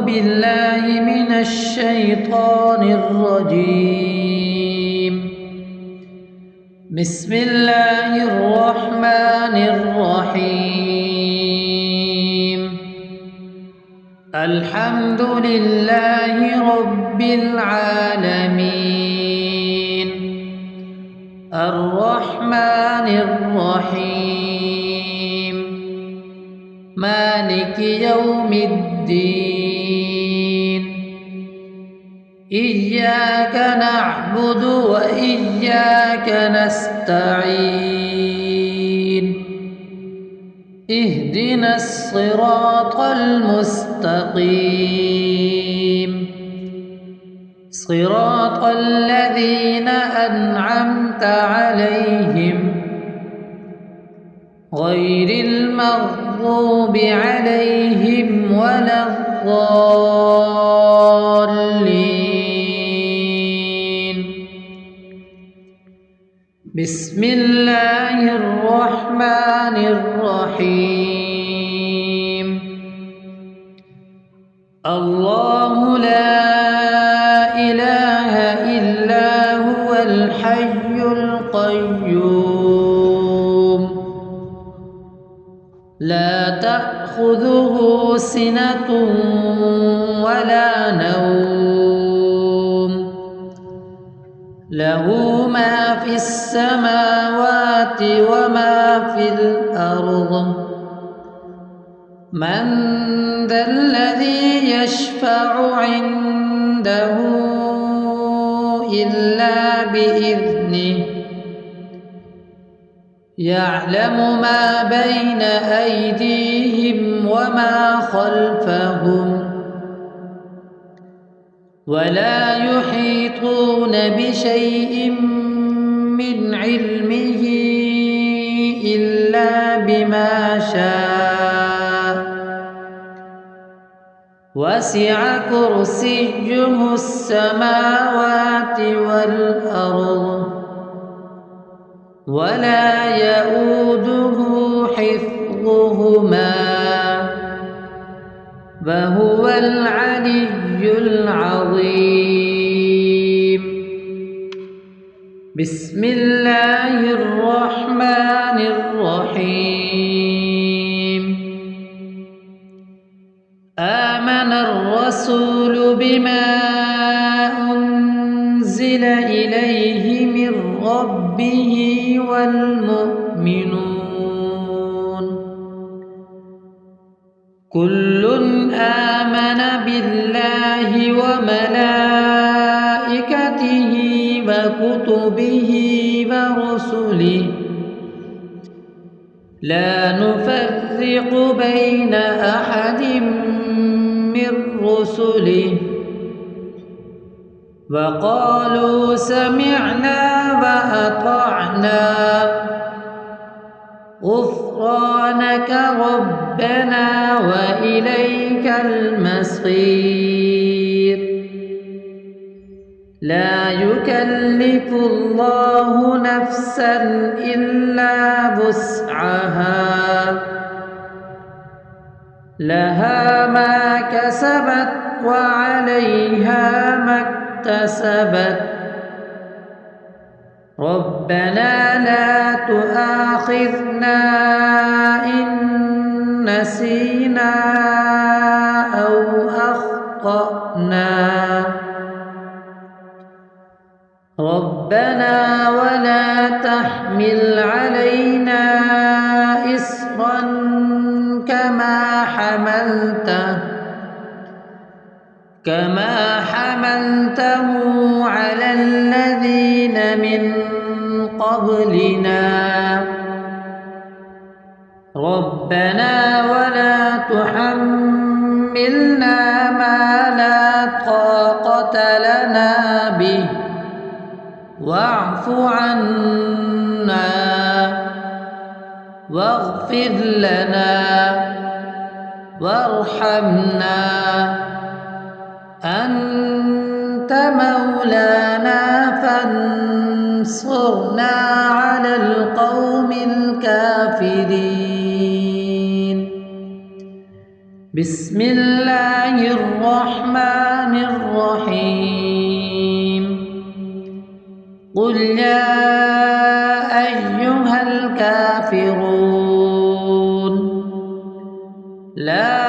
بالله من الشيطان الرجيم. بسم الله الرحمن الرحيم. الحمد لله رب العالمين الرحمن الرحيم مالك يوم الدين. إياك نعبد وإياك نستعين. اهدنا الصراط المستقيم صراط الذين أنعمت عليهم غير المغضوب عليهم ولا الضالين. بسم الله الرحمن الرحيم. الله لا إله إلا هو الحي القيوم لا تأخذه سنة ولا نوم له ما في السماوات وما في الأرض. من ذا الذي يشفع عنده إلا بإذنه يعلم ما بين أيديهم وما خلفهم ولا يحيطون بشيء من علمه إلا بما شاء وسع كرسيه السماوات والأرض ولا يؤوده حفظهما وهو العلي العظيم. بسم الله الرحمن الرحيم. آمن الرسول بما أنزل إليه من ربه والمؤمنون كل آمن بالله وملائكته وكتبه ورسله لا نفرق بين أحد من رسله وقالوا سمعنا وأطعنا غفرانك ربنا وإليك المصير. لا يكلف الله نفسا إلا وسعها لها ما كسبت وعليها ما اكتسبت. ربنا لا تؤاخذنا إن نسينا أو أخطأنا. ربنا ولا تحمل علينا إصرا كما حملته على الذين من قبلنا. ربنا ولا تحملنا ما لا طاقة لنا به واعف عنا واغفر لنا وارحمنا أنت مولانا فانصرنا على القوم الكافرين. بسم الله الرحمن الرحيم قل يا أيها الكافرون لا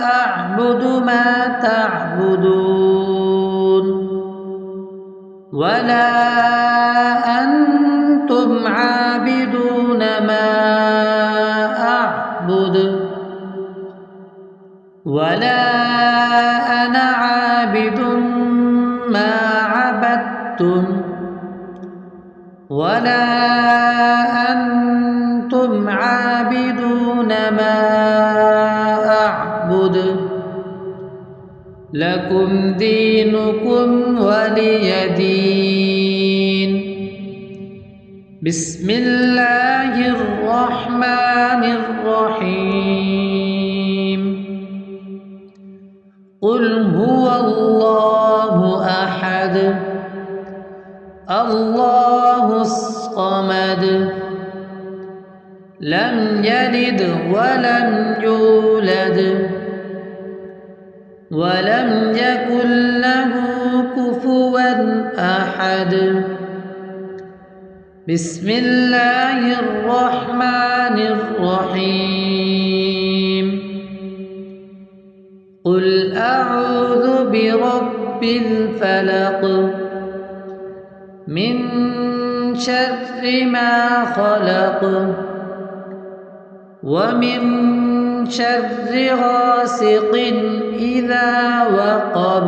أعبد ما تعبدون ولا أنتم عابدون ما أعبد ولا أنا عابد ما عبدتم ولا أنتم عابدون ما أعبد لكم دينكم ولي دين. بسم الله الرحمن الرحيم قل هو الله أحد الله الصمد لم يلد ولم يولد ولم يكن له كفوا أحد. بسم الله الرحمن الرحيم قل أعوذ برب الفلق من شر ما خلق ومن شر غاسق إذا وقب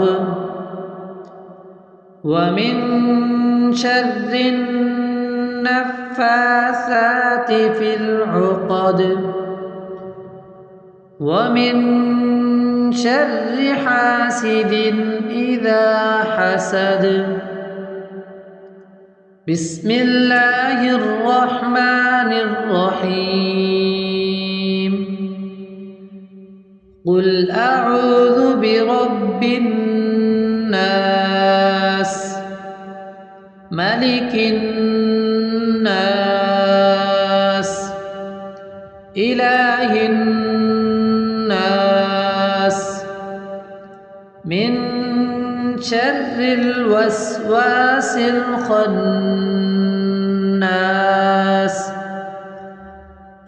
ومن شر النفاثات في العقد ومن شر حاسد إذا حسد. بسم الله الرحمن الرحيم قل أعوذ برب الناس ملك الناس إله الناس من شر الوسواس الخناس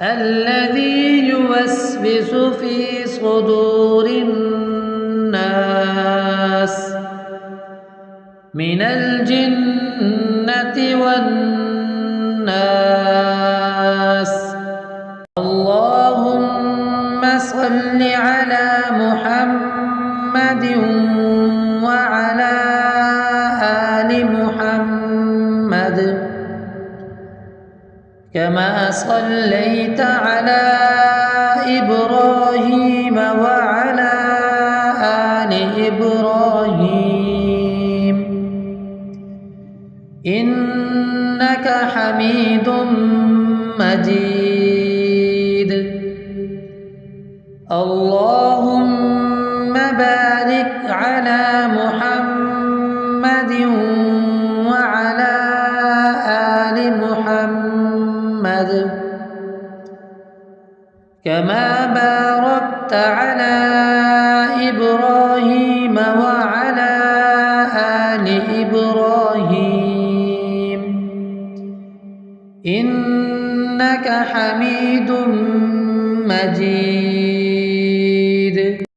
الذي يوسوس في صدور الناس من الجنة والناس. اللهم صل على محمد وعلى آل محمد كما صليت على إبراهيم وعلى آل إبراهيم إنك حميد مجيد. اللهم بارك على محمد وعلى آل محمد كما باركت على إبراهيم وعلى آل إبراهيم إنك حميد مجيد.